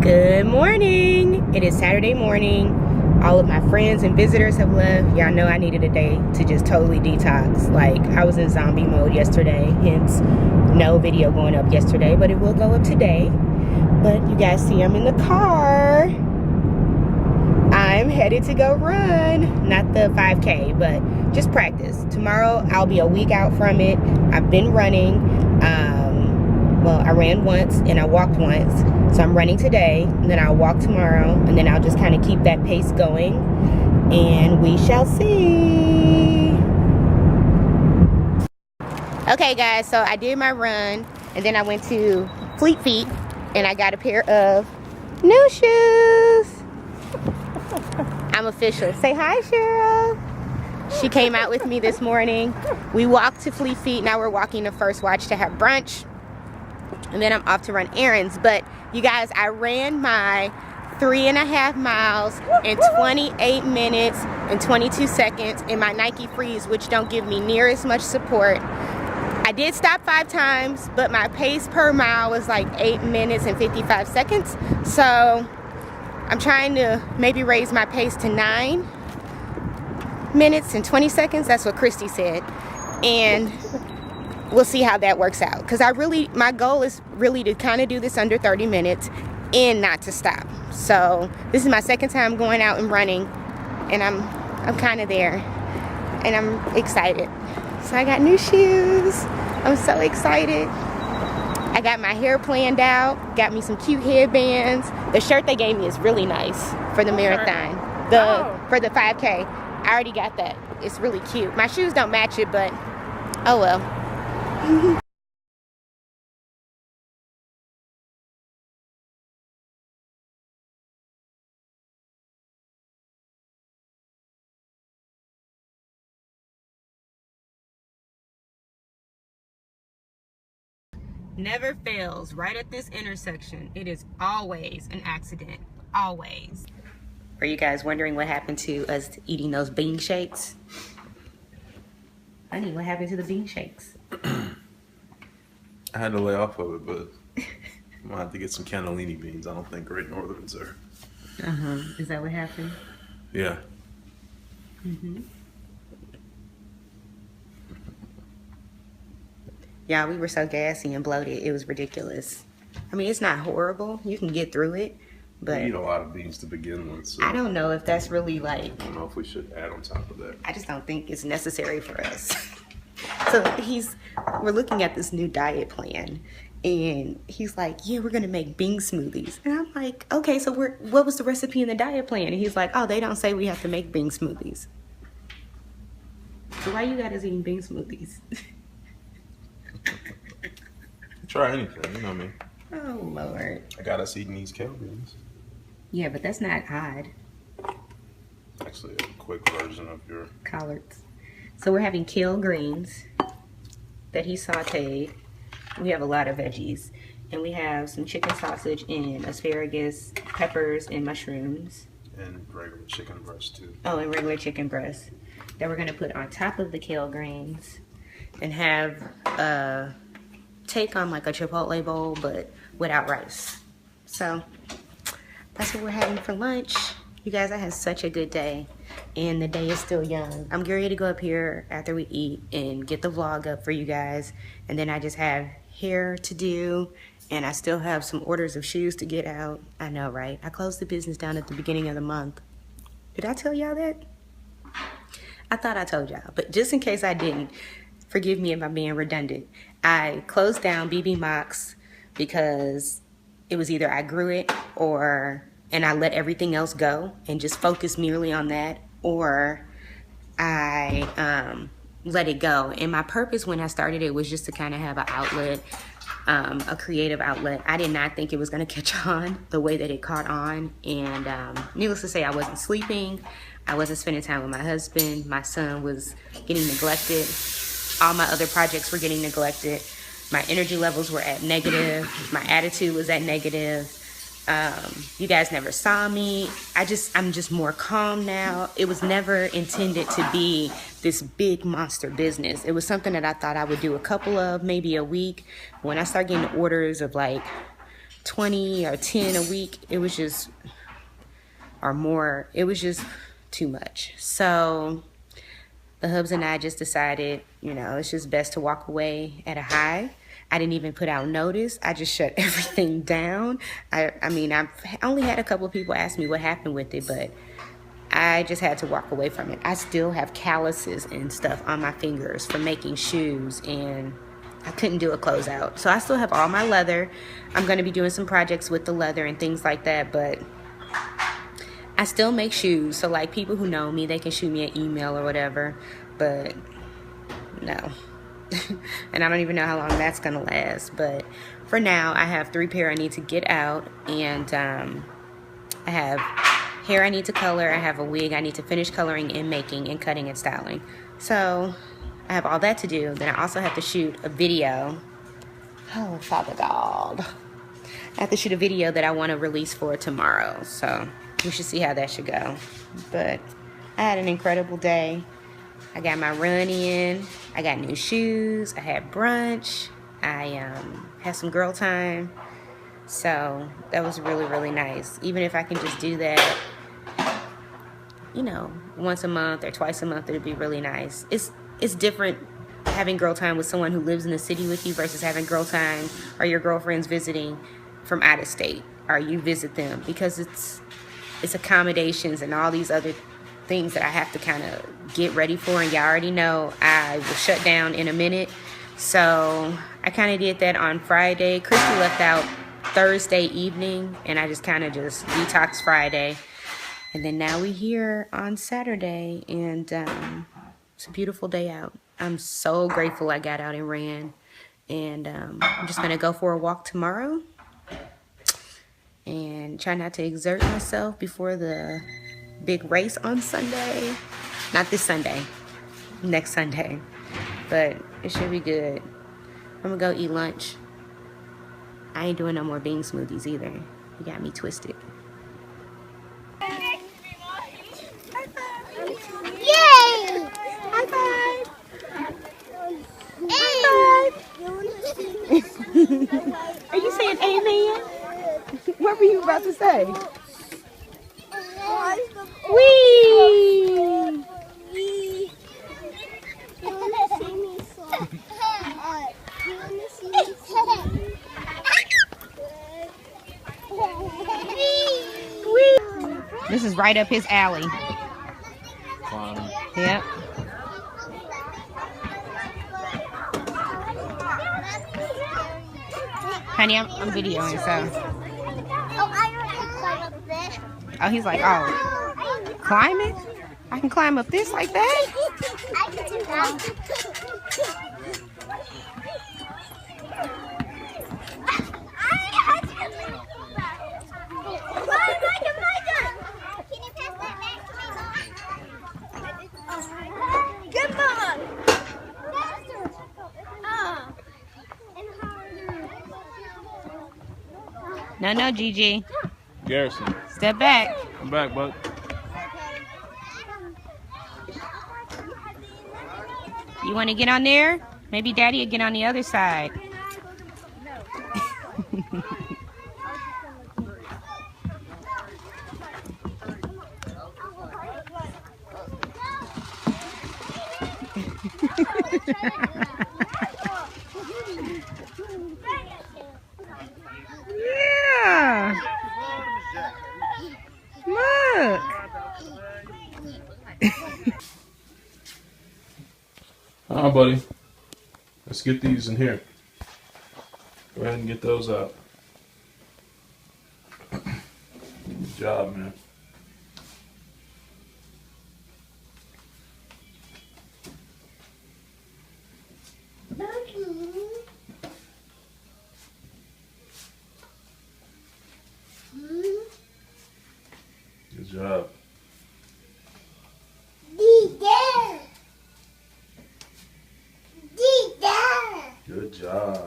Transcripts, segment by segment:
Good morning. It is Saturday morning. All of my friends and visitors have left. Y'all know I needed a day to just totally detox. Like, I was in zombie mode yesterday, hence no video going up yesterday, but it will go up today. But you guys see I'm in the car. I'm headed to go run. Not the 5K, but just practice. Tomorrow I'll be a week out from it. I've been running. Well, I ran once and I walked once. So I'm running today, and then I'll walk tomorrow, and then I'll just kind of keep that pace going, and we shall see. Okay, guys, so I did my run, and then I went to Fleet Feet, and I got a pair of new shoes. I'm official. Say hi, Cheryl. She came out with me this morning. We walked to Fleet Feet. Now we're walking to First Watch to have brunch, and then I'm off to run errands. But you guys, I ran my 3.5 miles in 28 minutes and 22 seconds in my Nike Freeze, which don't give me near as much support. I did stop 5 times, but my pace per mile was like 8 minutes and 55 seconds. So I'm trying to maybe raise my pace to 9 minutes and 20 seconds. That's what Christy said. And we'll see how that works out, because my goal is really to kind of do this under 30 minutes and not to stop. So this is my second time going out and running, and I'm kind of there, and I'm excited. So I got new shoes. I'm so excited. I got my hair planned out, got me some cute headbands. The shirt they gave me is really nice for the marathon, for the 5K. I already got that. It's really cute. My shoes don't match it, but oh well. Never fails. Right at this intersection, it is always an accident. Always. Are you guys wondering what happened to us eating those bean shakes? Honey, what happened to the bean shakes? I had to lay off of it, but I'm gonna have to get some cannellini beans. I don't think Great Northerns are. Is that what happened? Yeah. Yeah, we were so gassy and bloated. It was ridiculous. I mean, it's not horrible. You can get through it, but We eat a lot of beans to begin with, so I don't know if that's really like. I don't know if we should add on top of that. I just don't think it's necessary for us. So we're looking at this new diet plan, and he's like, yeah, we're gonna make bean smoothies. And I'm like, okay, so what was the recipe in the diet plan? And he's like, oh, they don't say we have to make bean smoothies. So why you got us eating bean smoothies? Try anything, you know me. Oh, Lord. I got us eating these kale beans. Yeah, but that's not odd. Actually, a quick version of your Collards. So we're having kale greens that he sauteed. We have a lot of veggies. And we have some chicken sausage and asparagus, peppers, and mushrooms. and regular chicken breast too. Oh, and regular chicken breast that we're going to put on top of the kale greens and have take on like a chipotle bowl, but without rice. So that's what we're having for lunch. You guys, I had such a good day, and the day is still young. I'm getting ready to go up here after we eat and get the vlog up for you guys, and then I just have hair to do, and I still have some orders of shoes to get out. I know, right? I closed the business down at the beginning of the month. Did I tell y'all that? I thought I told y'all, but just in case I didn't, forgive me if I'm being redundant. I closed down BB Mox because it was either I grew it and I let everything else go and just focused merely on that, or I let it go. And my purpose when I started it was just to kind of have an outlet, a creative outlet. I did not think it was going to catch on the way that it caught on. And needless to say, I wasn't sleeping. I wasn't spending time with my husband. My son was getting neglected. All my other projects were getting neglected. My energy levels were at negative. My attitude was at negative. You guys never saw me. I'm just more calm now. It was never intended to be this big monster business. It was something that I thought I would do a couple of, maybe a week. When I start getting orders of like 20 or 10 a week, it was just, or more, it was just too much. So the hubs and I just decided, you know, it's just best to walk away at a high. I didn't even put out notice. I just shut everything down. I mean, I've only had a couple of people ask me what happened with it, but I just had to walk away from it. I still have calluses and stuff on my fingers from making shoes, and I couldn't do a closeout. So I still have all my leather. I'm going to be doing some projects with the leather and things like that, but I still make shoes. So like people who know me, they can shoot me an email or whatever, but no. And I don't even know how long that's going to last. But for now, I have 3 pair I need to get out, and I have hair I need to color. I have a wig I need to finish coloring and making and cutting and styling. So I have all that to do. Then I also have to shoot a video. Oh, Father God. I have to shoot a video that I want to release for tomorrow. So we should see how that should go. But I had an incredible day. I got my run in. I got new shoes. I had brunch. I had some girl time. So that was really, really nice. Even if I can just do that, you know, once a month or twice a month, it'd be really nice. It's different having girl time with someone who lives in the city with you versus having girl time or your girlfriends visiting from out of state, or you visit them, because it's accommodations and all these other things that I have to kind of get ready for, and y'all already know I will shut down in a minute. So I kind of did that on Friday. Christy left out Thursday evening, and I just kind of just detoxed Friday. And then now we're here on Saturday, and it's a beautiful day out. I'm so grateful I got out and ran. And I'm just going to go for a walk tomorrow and try not to exert myself before the big race on Sunday. Not this Sunday, next Sunday. But it should be good. I'm going to go eat lunch. I ain't doing no more bean smoothies either. You got me twisted. Yay! High five! High five! Are you saying amen? What were you about to say? Wee! This is right up his alley. Yep. Honey, I'm videoing, so. Oh, he's like, oh, climbing? I can climb up this like that? I can do that. No, Gigi. Garrison. Step back. I'm back, bud. You want to get on there? Maybe Daddy will get on the other side. Yeah. Look. All right, buddy. Let's get these in here. Go ahead and get those out. Good job, man. Good job. Good job.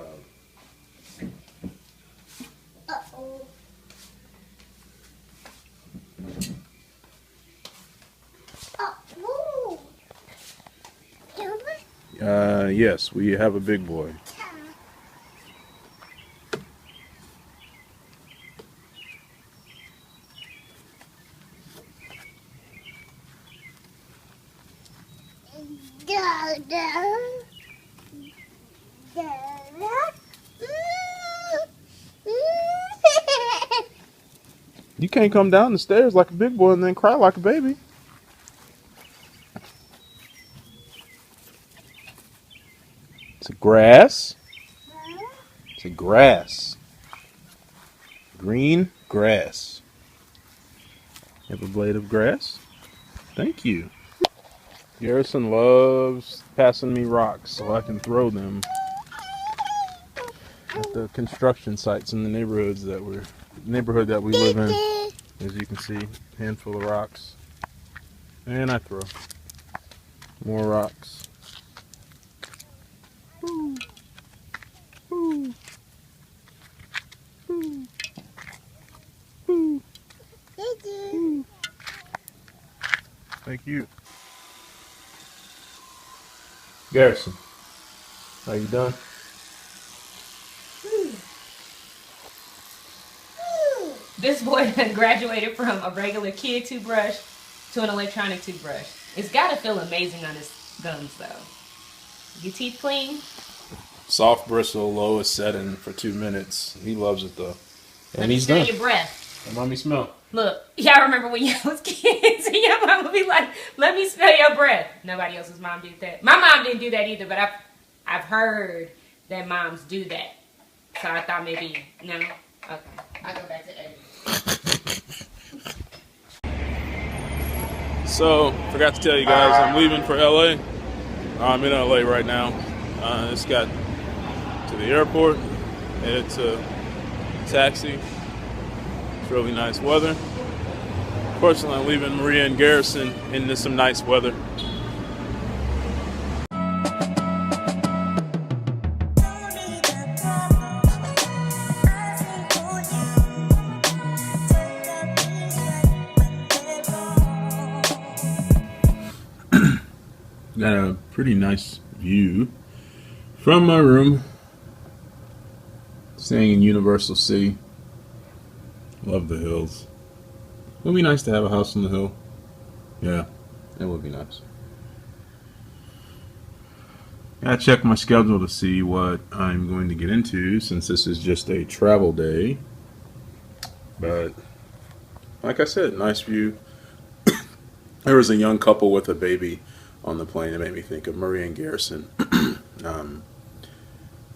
Yes, we have a big boy. You can't come down the stairs like a big boy and then cry like a baby. It's a grass. It's a grass. Green grass. You have a blade of grass? Thank you. Garrison loves passing me rocks so I can throw them at the construction sites in the neighborhood that we live in. As you can see, handful of rocks. And I throw more rocks. Ooh. Ooh. Ooh. Ooh. Ooh. Thank you. Garrison, are you done? This boy graduated from a regular kid toothbrush to an electronic toothbrush. It's gotta feel amazing on his gums though. Your teeth clean? Soft bristle, lowest setting for 2 minutes. He loves it though. And he's Smell done. your breath. And mommy smell. Look, y'all remember when y'all was kids and your mom would be like, let me smell your breath. Nobody else's mom did that. My mom didn't do that either, but I've heard that moms do that. So I thought maybe, no? Okay. I'll go back to editing. So, forgot to tell you guys, I'm leaving for LA. I'm in LA right now. Just got to the airport, headed to taxi. It's really nice weather. Fortunately, I'm leaving Maria and Garrison into some nice weather. Got a pretty nice view from my room. Staying in Universal City. Love the hills. It would be nice to have a house on the hill. Yeah, it would be nice. I check my schedule to see what I'm going to get into since this is just a travel day. But like I said, nice view. There was a young couple with a baby on the plane. It made me think of Maria and Garrison.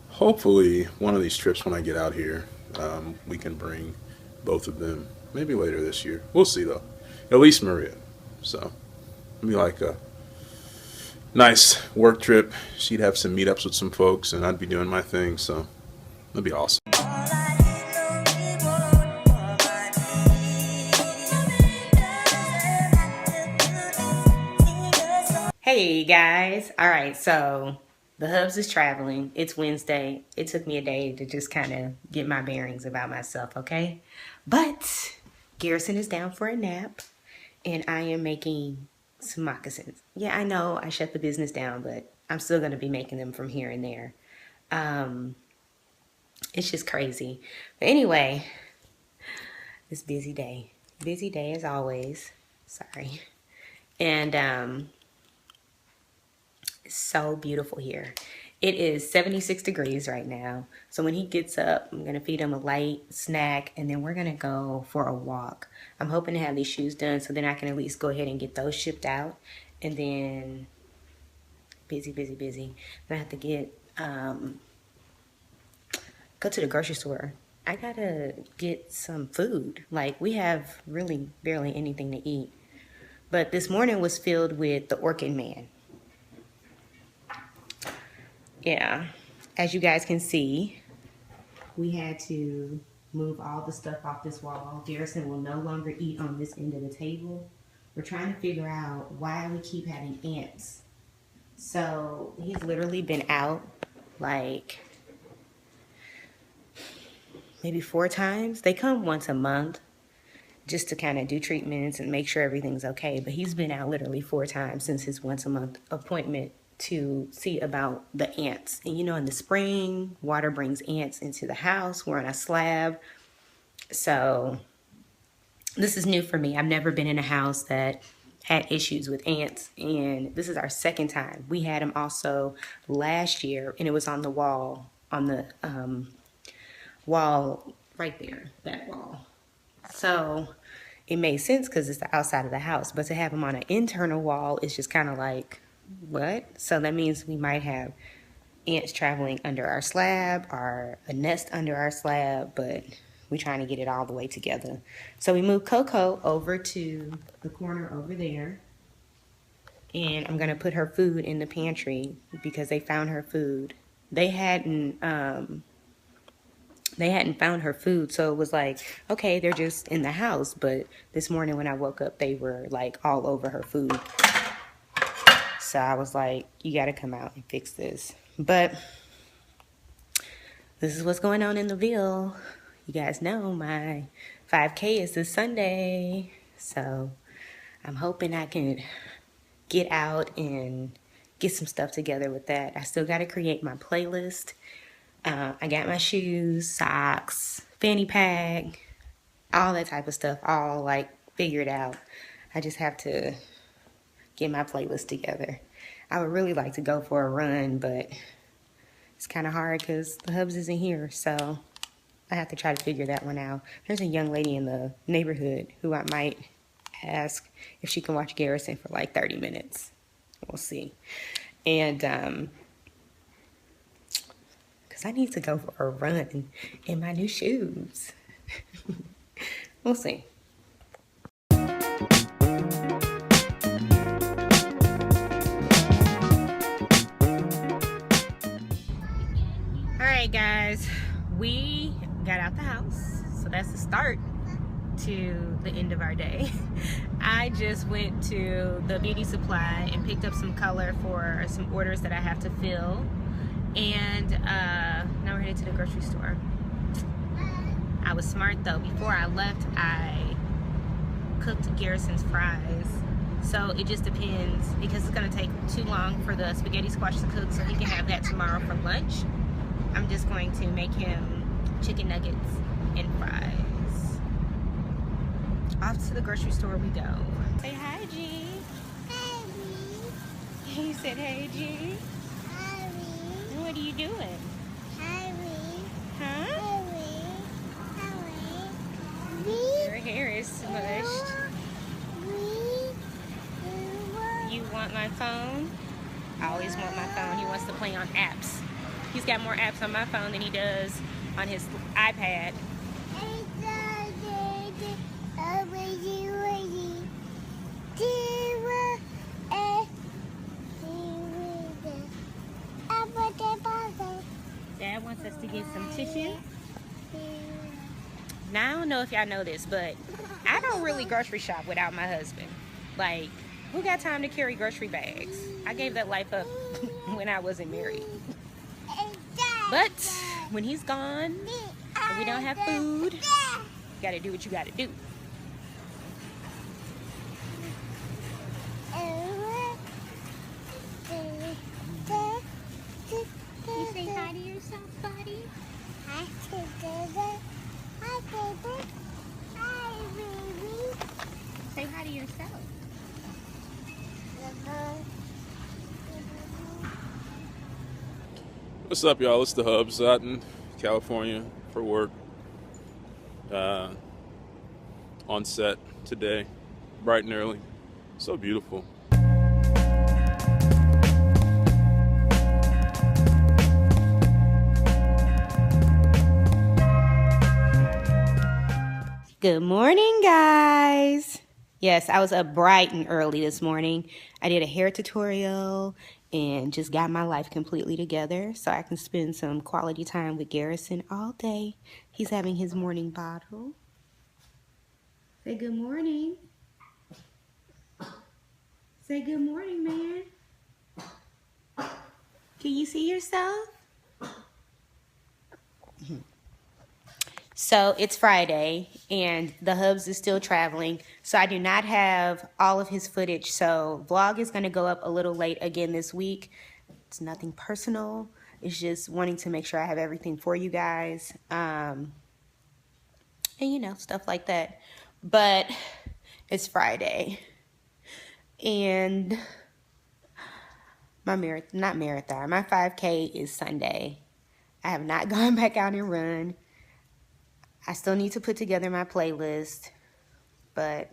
Hopefully, one of these trips when I get out here, we can bring both of them. Maybe later this year. We'll see, though. At least Maria. So, it'll be like a nice work trip. She'd have some meetups with some folks, and I'd be doing my thing. So, it'll be awesome. Hey guys. Alright, so the Hubs is traveling. It's Wednesday. It took me a day to just kind of get my bearings about myself, okay? But Garrison is down for a nap, and I am making some moccasins. Yeah, I know I shut the business down, but I'm still going to be making them from here and there. It's just crazy. But anyway, this busy day. Busy day as always. Sorry. And it's so beautiful here. It is 76 degrees right now. So when he gets up, I'm going to feed him a light snack, and then we're going to go for a walk. I'm hoping to have these shoes done so then I can at least go ahead and get those shipped out. And then busy. I have to get go to the grocery store. I got to get some food. Like, we have really barely anything to eat. But this morning was filled with the Orchid Man. Yeah, as you guys can see, we had to move all the stuff off this wall. Garrison will no longer eat on this end of the table. We're trying to figure out why we keep having ants. So he's literally been out like maybe 4 times. They come once a month just to kind of do treatments and make sure everything's okay. But he's been out literally 4 times since his once a month appointment to see about the ants. And you know, in the spring, water brings ants into the house. We're on a slab. So this is new for me. I've never been in a house that had issues with ants, and this is our second time. We had them also last year, and it was on the wall, on the wall right there, that wall. So it made sense because it's the outside of the house, but to have them on an internal wall is just kind of like, what? So that means we might have ants traveling under our slab or a nest under our slab, but we're trying to get it all the way together. So we moved Coco over to the corner over there, and I'm gonna put her food in the pantry because they found her food. They hadn't found her food, so it was like, okay, they're just in the house. But this morning when I woke up, they were like all over her food. So I was like, you gotta come out and fix this. But this is what's going on in the Ville. You guys know my 5K is this Sunday. So I'm hoping I can get out and get some stuff together with that. I still gotta create my playlist. I got my shoes, socks, fanny pack, all that type of stuff, all like figured out. I just have to get my playlist together. I would really like to go for a run, but it's kind of hard because the hubs isn't here, so I have to try to figure that one out. There's a young lady in the neighborhood who I might ask if she can watch Garrison for like 30 minutes. We'll see. And because I need to go for a run in my new shoes. We'll see. Alright guys, we got out the house, so that's the start to the end of our day. I just went to the beauty supply and picked up some color for some orders that I have to fill, and now we're headed to the grocery store. I was smart though. Before I left, I cooked Garrison's fries. So it just depends, because it's gonna take too long for the spaghetti squash to cook, so he can have that tomorrow for lunch. I'm just going to make him chicken nuggets and fries. Off to the grocery store we go. Say hi, G. Hi. He said, hey, G. Hi. What are you doing? Hi. Huh? Your hair is smushed. You want my phone? I always want my phone. He wants to play on apps. He's got more apps on my phone than he does on his iPad. Dad wants us to get some tissue. Now, I don't know if y'all know this, but I don't really grocery shop without my husband. Like, who got time to carry grocery bags? I gave that life up when I wasn't married. But when he's gone and we don't have food, you gotta do what you gotta do. You say hi to yourself, buddy? Hi, baby. Hi, baby. Say hi to yourself. What's up, y'all? It's the Hubs out in California for work. On set today, bright and early. So beautiful. Good morning, guys. Yes, I was up bright and early this morning. I did a hair tutorial and just got my life completely together so I can spend some quality time with Garrison all day. He's having his morning bottle. Say good morning. Say good morning, man. Can you see yourself? So it's Friday and the Hubs is still traveling, so I do not have all of his footage. So vlog is going to go up a little late again this week. It's nothing personal. It's just wanting to make sure I have everything for you guys. And you know, stuff like that. But it's Friday. And my not marathon, my 5K is Sunday. I have not gone back out and run. I still need to put together my playlist, but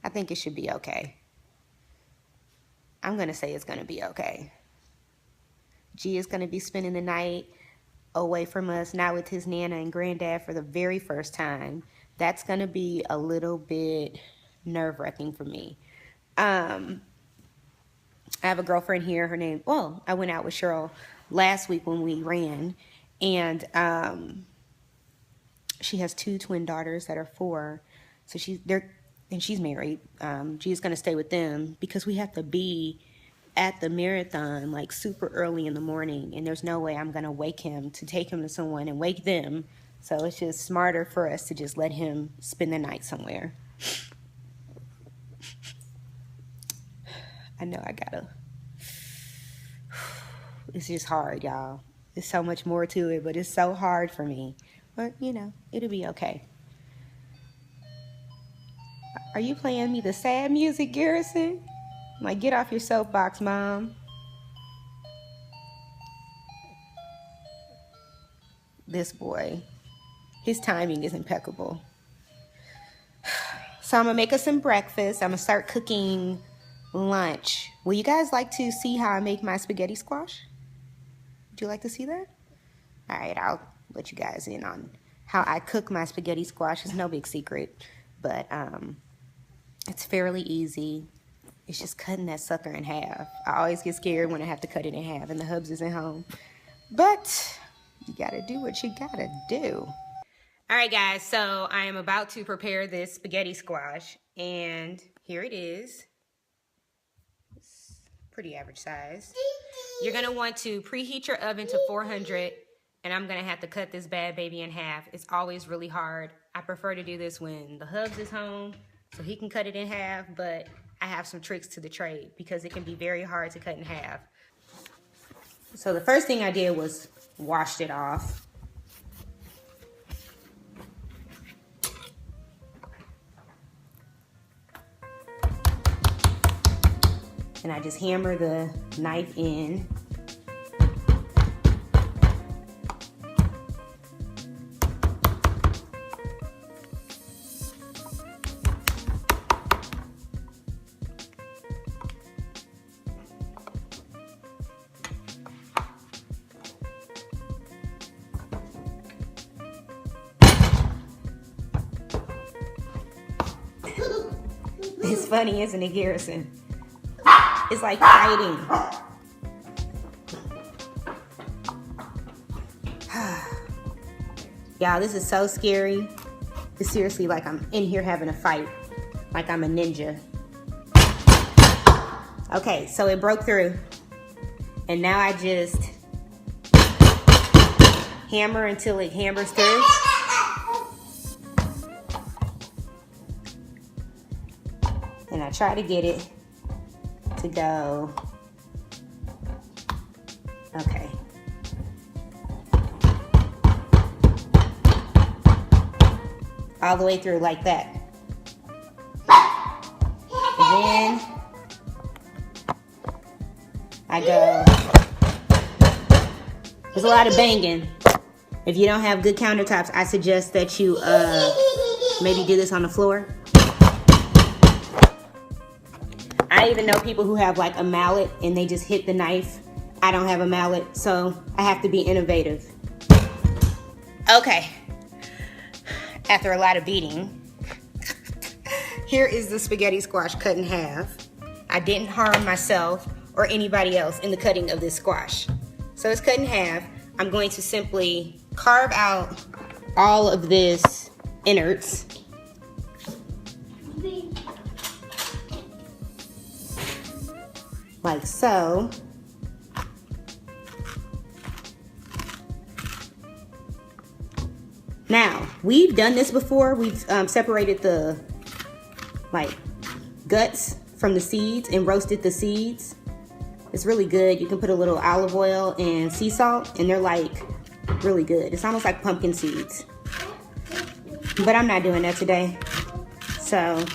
I think it should be okay. I'm going to say it's going to be okay. G is going to be spending the night away from us, not with his Nana and Granddad for the very first time. That's going to be a little bit nerve-wracking for me. I have a girlfriend here. Her name, well, I went out with Cheryl last week when we ran, and she has 2 twin daughters that are 4. So she's married. She's going to stay with them because we have to be at the marathon like super early in the morning, and there's no way I'm going to wake him to take him to someone and wake them. So it's just smarter for us to just let him spend the night somewhere. I know I gotta. It's just hard, y'all. There's so much more to it, but it's so hard for me. But, you know, it'll be okay. Are you playing me the sad music, Garrison? I'm like, get off your soapbox, Mom. This boy, his timing is impeccable. So I'm gonna make us some breakfast. I'm gonna start cooking lunch. Will you guys like to see how I make my spaghetti squash? Would you like to see that? All right, I'll let you guys in on how I cook my spaghetti squash. It's no big secret, but it's fairly easy. It's just cutting that sucker in half. I always get scared when I have to cut it in half and the hubs isn't home. But you gotta do what you gotta do. All right, guys, so I am about to prepare this spaghetti squash, and here it is. It's pretty average size. You're gonna want to preheat your oven to 400, and I'm gonna have to cut this bad baby in half. It's always really hard. I prefer to do this when the hubs is home, so he can cut it in half, but I have some tricks to the trade because it can be very hard to cut in half. So the first thing I did was washed it off. And I just hammer the knife in. It's funny, isn't it, Garrison? It's like fighting. Y'all, this is so scary. It's seriously like I'm in here having a fight. Like I'm a ninja. Okay, so it broke through. And now I just hammer until it hammers through. And I try to get it to go. Okay. All the way through like that. And then I go. There's a lot of banging. If you don't have good countertops, I suggest that you maybe do this on the floor. I even know people who have like a mallet and they just hit the knife. I don't have a mallet, so I have to be innovative. Okay. After a lot of beating, here is the spaghetti squash cut in half. I didn't harm myself or anybody else in the cutting of this squash. So it's cut in half. I'm going to simply carve out all of this innards. Like so. Now, we've done this before. We've separated the guts from the seeds and roasted the seeds. It's really good. You can put a little olive oil and sea salt and they're like really good. It's almost like pumpkin seeds. But I'm not doing that today. So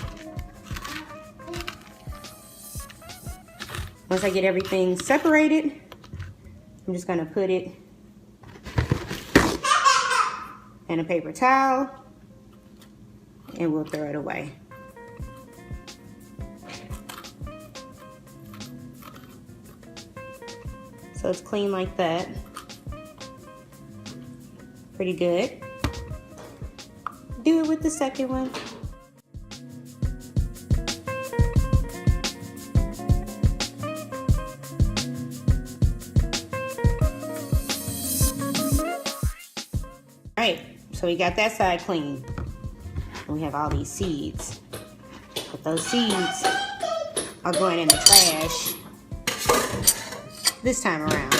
Once I get everything separated, I'm just gonna put it in a paper towel and we'll throw it away. So it's clean like that. Pretty good. Do it with the second one. All right, so we got that side clean. And we have all these seeds. But those seeds are going in the trash this time around.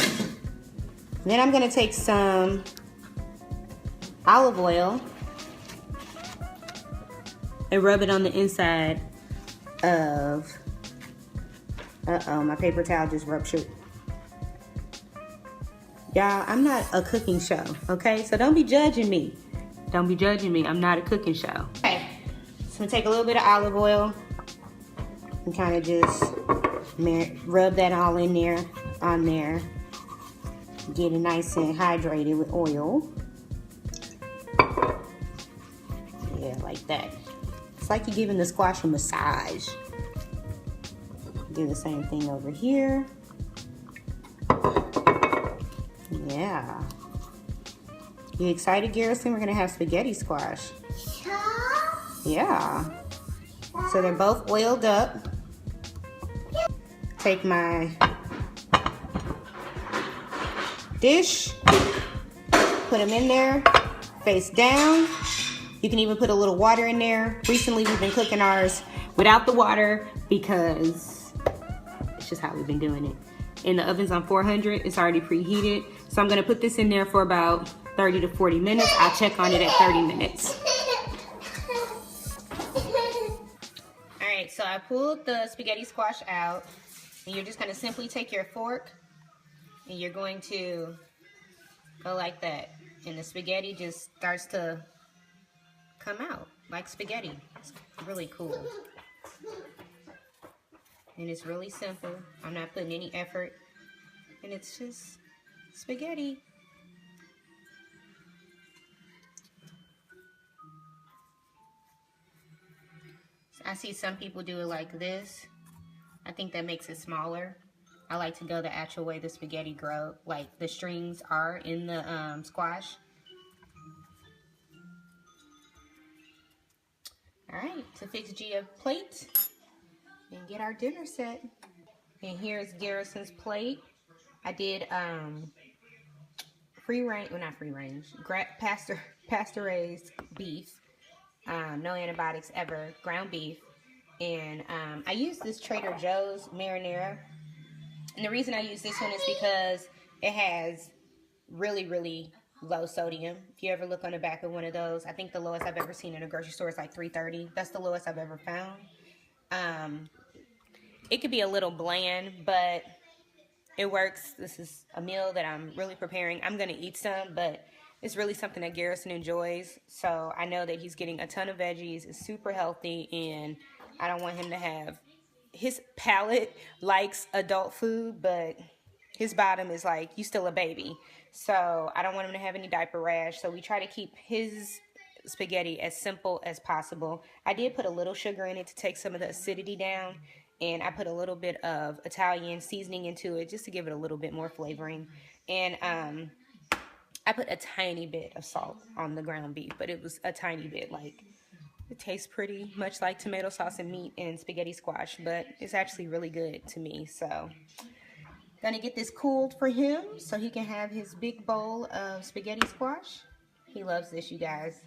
Then I'm gonna take some olive oil and rub it on the inside of, my paper towel just ruptured. Y'all, I'm not a cooking show, okay? So don't be judging me. Don't be judging me, I'm not a cooking show. Okay, so I'm gonna take a little bit of olive oil and kind of just rub that all in there, on there. Get it nice and hydrated with oil. Yeah, like that. It's like you're giving the squash a massage. Do the same thing over here. Yeah. You excited, Garrison? We're gonna have spaghetti squash. Yeah. So they're both oiled up. Take my dish, put them in there, face down. You can even put a little water in there. Recently, we've been cooking ours without the water because it's just how we've been doing it. And the oven's on 400, it's already preheated. So I'm gonna put this in there for about 30 to 40 minutes. I'll check on it at 30 minutes. All right, so I pulled the spaghetti squash out. And you're just gonna simply take your fork and you're going to go like that. And the spaghetti just starts to come out like spaghetti. It's really cool. And it's really simple. I'm not putting any effort. And it's just spaghetti. So I see some people do it like this. I think that makes it smaller. I like to go the actual way the spaghetti grow, like the strings are in the squash. All right, to fix G a plate and get our dinner set. And here's Garrison's plate. I did free range, well not free range, pasture-raised beef. No antibiotics ever, ground beef. And I used this Trader Joe's marinara. And the reason I use this one is because it has really, really low sodium. If you ever look on the back of one of those, I think the lowest I've ever seen in a grocery store is like 330. That's the lowest I've ever found. It could be a little bland, but it works. This is a meal that I'm really preparing. I'm going to eat some, but it's really something that Garrison enjoys. So I know that he's getting a ton of veggies. It's super healthy, and I don't want him to have... His palate likes adult food, but his bottom is like, you still a baby. So I don't want him to have any diaper rash. So we try to keep his spaghetti as simple as possible. I did put a little sugar in it to take some of the acidity down. And I put a little bit of Italian seasoning into it just to give it a little bit more flavoring. And I put a tiny bit of salt on the ground beef, but it was a tiny bit. Like, it tastes pretty much like tomato sauce and meat and spaghetti squash, but it's actually really good to me. So gonna get this cooled for him so he can have his big bowl of spaghetti squash. He loves this, you guys.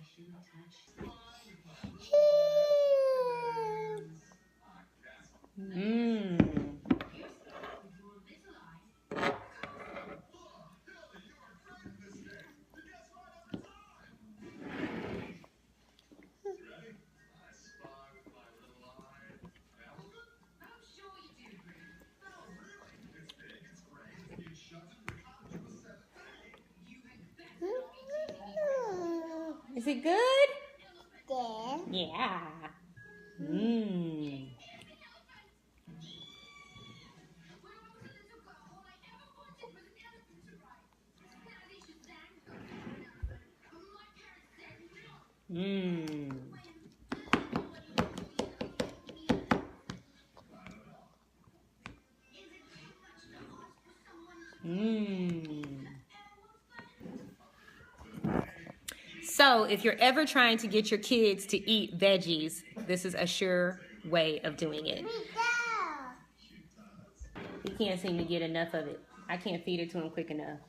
Is it good? Yeah. Mmm. Mmm. So if you're ever trying to get your kids to eat veggies, this is a sure way of doing it. He can't seem to get enough of it. I can't feed it to him quick enough.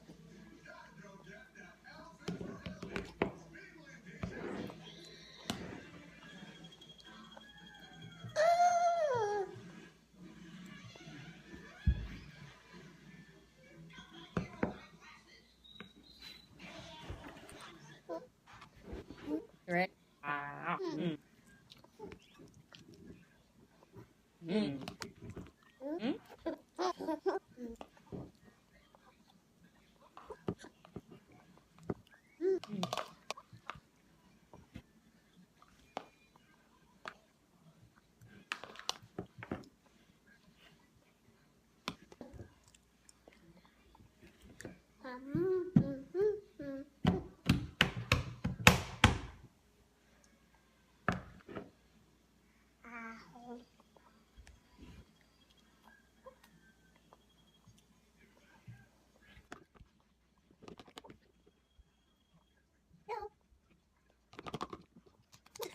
Right? Mm. Mm. Mm.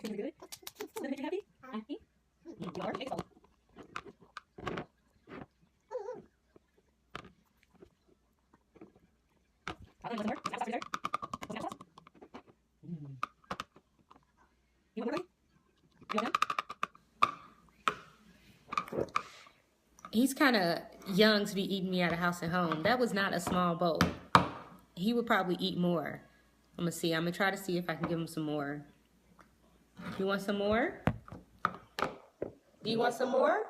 Is it good? Does it make you happy? Happy? You are? Make some. You want more? Snap sauce, snap sauce? You want more? You want them? He's kind of young to be eating me out of house and home. That was not a small bowl. He would probably eat more. I'm gonna see. I'm gonna try to see if I can give him some more. You want some more? Do you want some more?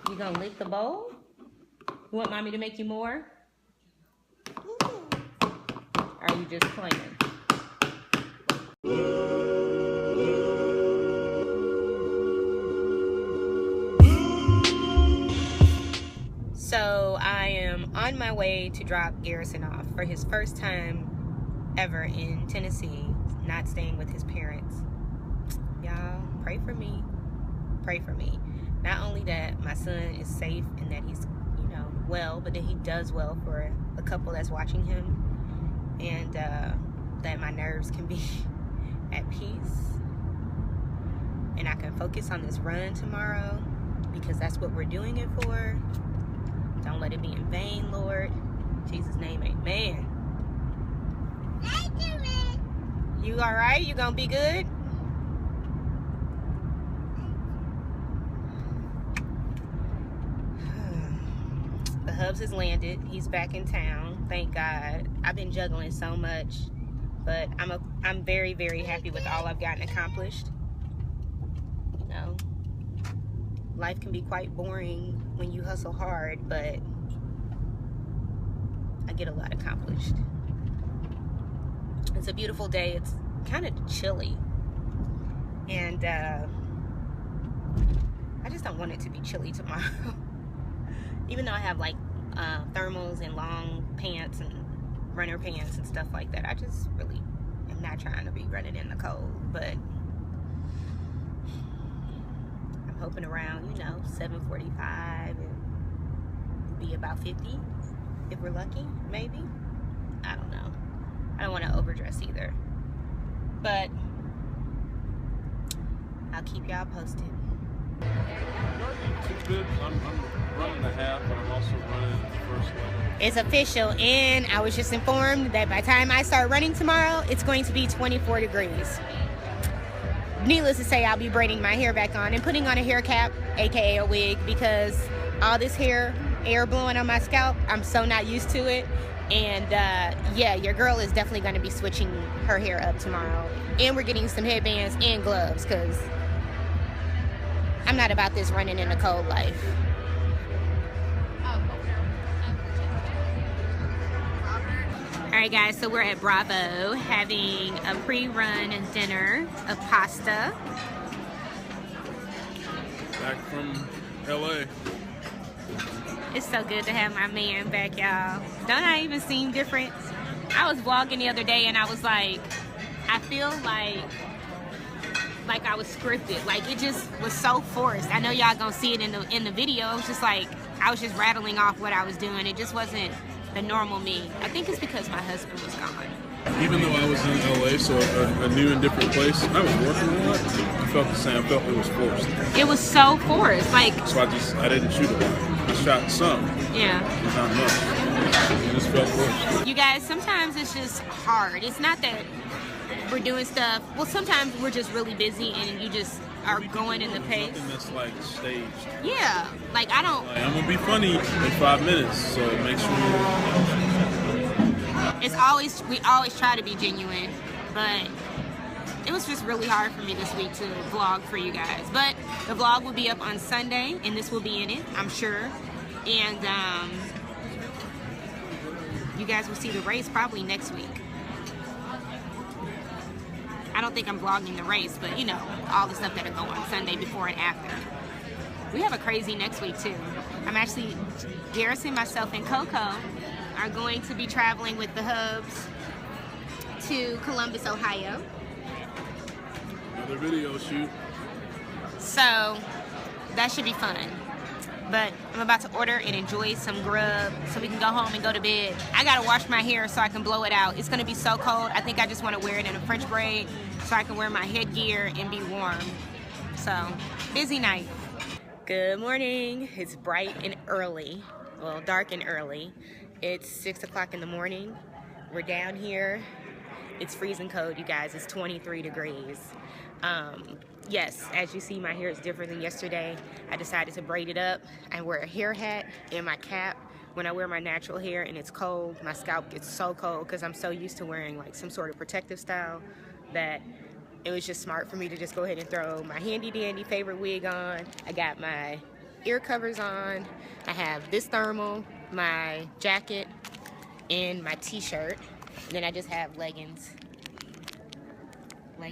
You gonna lick the bowl? You want mommy to make you more? Or are you just playing? So I am on my way to drop Garrison off for his first time ever in Tennessee, not staying with his parents. Y'all, pray for me. Pray for me. Not only that my son is safe and that he's, you know, well, but that he does well for the couple that's watching him, and that my nerves can be at peace and I can focus on this run tomorrow, because that's what we're doing it for. Don't let it be in vain, Lord. In Jesus' name, amen. You all right? You gonna be good? The Hubs has landed. He's back in town. Thank God. I've been juggling so much, but I'm very, very happy with all I've gotten accomplished. You know, life can be quite boring when you hustle hard, but I get a lot accomplished. It's a beautiful day. It's kind of chilly, and I just don't want it to be chilly tomorrow. Even though I have like thermals and long pants and runner pants and stuff like that, I just really am not trying to be running in the cold. But I'm hoping around, you know, 7:45 and be about 50 if we're lucky, maybe. I don't know. I don't want to overdress either, but I'll keep y'all posted. It's good. I'm running the half, but I'm also running the first leg. It's official, and I was just informed that by the time I start running tomorrow, it's going to be 24 degrees. Needless to say, I'll be braiding my hair back on and putting on a hair cap, aka a wig, because all this air blowing on my scalp, I'm so not used to it. And yeah, your girl is definitely going to be switching her hair up tomorrow. And we're getting some headbands and gloves, because I'm not about this running in the cold life. Alright guys, so we're at Bravo having a pre-run dinner of pasta. Back from LA. It's so good to have my man back, y'all. Don't I even seem different? I was vlogging the other day and I was like, I feel like I was scripted. Like it just was so forced. I know y'all gonna see it in the video. It was just like I was just rattling off what I was doing. It just wasn't the normal me. I think it's because my husband was gone. Even though I was in LA, so a new and different place, I was working a lot. I felt the same. I felt it was forced. It was so forced. Like So I didn't shoot a lot. I shot some, yeah. not much. It just felt forced. You guys, sometimes it's just hard. It's not that we're doing stuff. Well, sometimes we're just really busy and you just are going in the pace. Nothing that's like staged. Yeah. Like I don't. Like, I'm gonna be funny in 5 minutes, so make sure. It's we always try to be genuine, but it was just really hard for me this week to vlog for you guys. But the vlog will be up on Sunday, and this will be in it, I'm sure. And you guys will see the race probably next week. I don't think I'm vlogging the race, but you know, all the stuff that'll go on Sunday before and after. We have a crazy next week too. I'm actually, Garrison, myself, and Coco are going to be traveling with the Hubs to Columbus, Ohio. Another video shoot. So that should be fun. But I'm about to order and enjoy some grub so we can go home and go to bed. I gotta wash my hair so I can blow it out. It's gonna be so cold. I think I just wanna wear it in a French braid so I can wear my headgear and be warm. So, busy night. Good morning. It's bright and early. Well, dark and early. It's 6 o'clock in the morning. We're down here. It's freezing cold, you guys. It's 23 degrees. Yes, as you see, my hair is different than yesterday. I decided to braid it up. I wear a hair hat and my cap. When I wear my natural hair and it's cold, my scalp gets so cold because I'm so used to wearing like some sort of protective style that it was just smart for me to just go ahead and throw my handy dandy favorite wig on. I got my ear covers on. I have this thermal, my jacket, and my t-shirt. Then I just have leggings on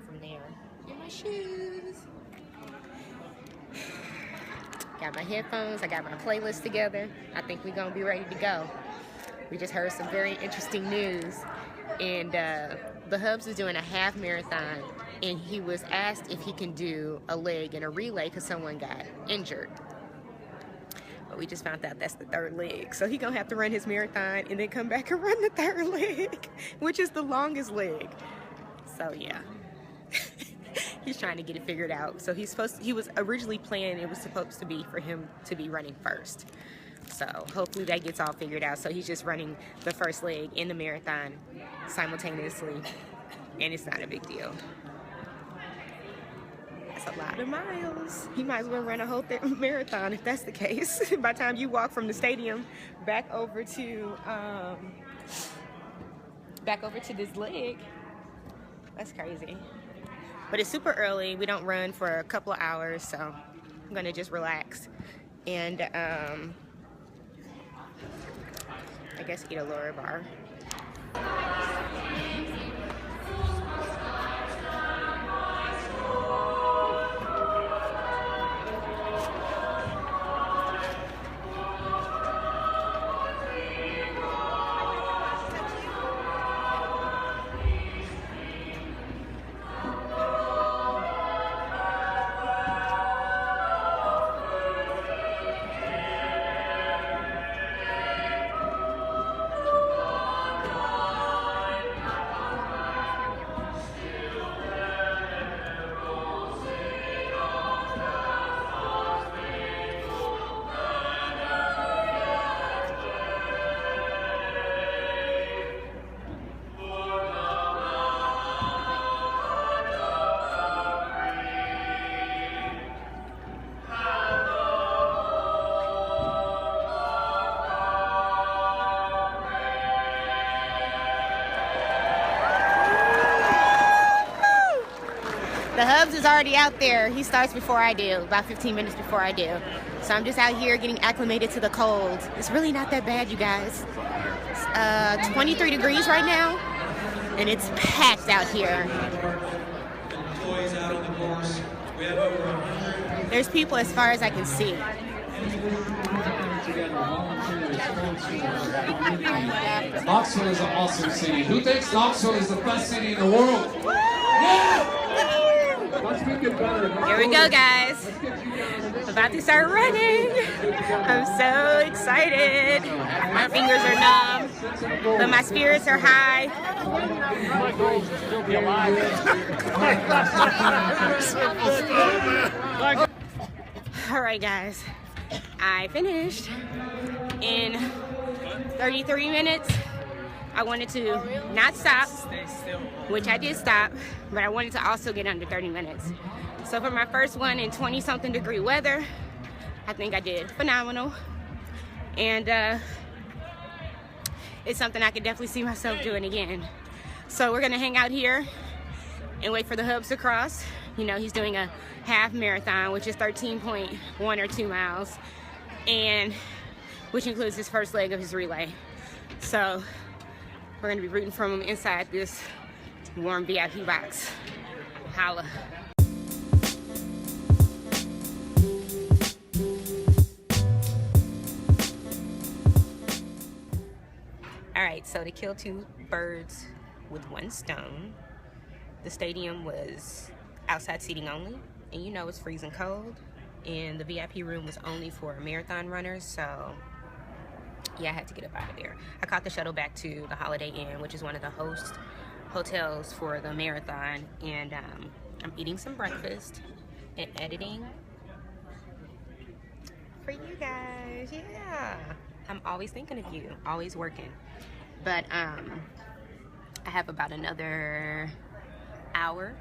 from there. And my shoes. Got my headphones. I got my playlist together. I think we're gonna be ready to go. We just heard some very interesting news. And the Hubs is doing a half marathon. And he was asked if he can do a leg and a relay because someone got injured. But we just found out that's the third leg. So he's gonna have to run his marathon and then come back and run the third leg, which is the longest leg. So yeah. He's trying to get it figured out. So he was originally planned, it was supposed to be for him to be running first. So hopefully that gets all figured out. So he's just running the first leg in the marathon simultaneously. And it's not a big deal. That's a lot of miles. He might as well run a whole marathon if that's the case. By the time you walk from the stadium back over to this leg, that's crazy. But it's super early. We don't run for a couple of hours, so I'm gonna just relax and I guess eat a lower bar. The Hubs is already out there. He starts before I do, about 15 minutes before I do. So I'm just out here getting acclimated to the cold. It's really not that bad, you guys. It's 23 degrees right now, and it's packed out here. There's people as far as I can see. Knoxville is an awesome city. Who thinks Knoxville is the best city in the world? Yeah! Here we go, guys. About to start running. I'm so excited. My fingers are numb, but my spirits are high. All right, guys. I finished in 33 minutes. I wanted to not stop, which I did stop, but I wanted to also get under 30 minutes. So for my first one in 20-something degree weather, I think I did phenomenal. And it's something I could definitely see myself doing again. So we're gonna hang out here and wait for the hubs to cross. You know, he's doing a half marathon, which is 13.1 or 2 miles, and which includes his first leg of his relay. So we're gonna be rooting from him inside this warm VIP box. Holla. All right, so to kill two birds with one stone, the stadium was outside seating only, and you know it's freezing cold, and the VIP room was only for marathon runners, so yeah, I had to get up out of there. I caught the shuttle back to the Holiday Inn, which is one of the host hotels for the marathon, and I'm eating some breakfast and editing for you guys. Yeah, I'm always thinking of you, always working. But I have about another hour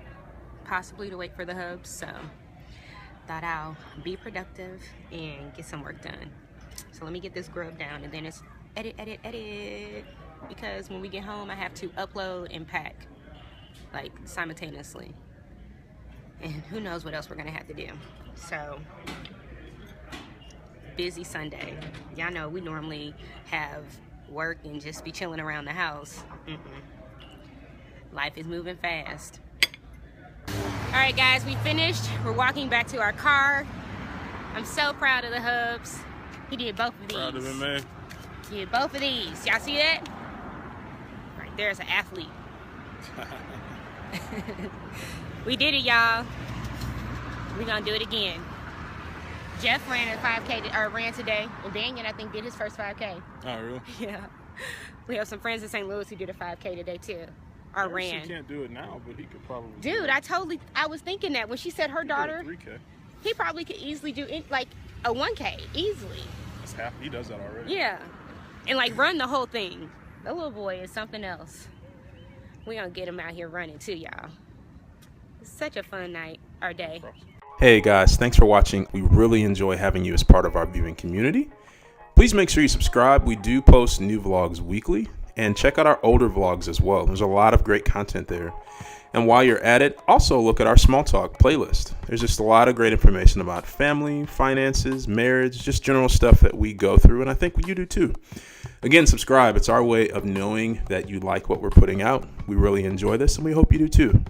possibly to wait for the hubs, so thought I'll be productive and get some work done. So let me get this grub down, and then it's edit, because when we get home I have to upload and pack like simultaneously, and who knows what else we're gonna have to do. So busy Sunday. Y'all know we normally have work and just be chilling around the house. Life is moving fast. All right, guys, we finished. We're walking back to our car. I'm so proud of the hubs. He did both of these. Proud of him, man. He did both of these. Y'all see that? Right there's an athlete. We did it, y'all. We're gonna do it again. Jeff ran a 5K, or ran today, and Daniel, I think, did his first 5K. Oh, really? Yeah. We have some friends in St. Louis who did a 5K today too, or ran. He can't do it now, but he could probably. Dude, I was thinking that when she said her daughter, 3K. he probably could easily do like a 1K, easily. That's half. He does that already. Yeah, and like run the whole thing. That little boy is something else. We gonna get him out here running too, y'all. It's such a fun night, or day. Hey guys, thanks for watching. We really enjoy having you as part of our viewing community. Please make sure you subscribe. We do post new vlogs weekly, and check out our older vlogs as well. There's a lot of great content there. And while you're at it, also look at our small talk playlist. There's just a lot of great information about family, finances, marriage, just general stuff that we go through, and I think you do too. Again, subscribe. It's our way of knowing that you like what we're putting out. We really enjoy this, and we hope you do too.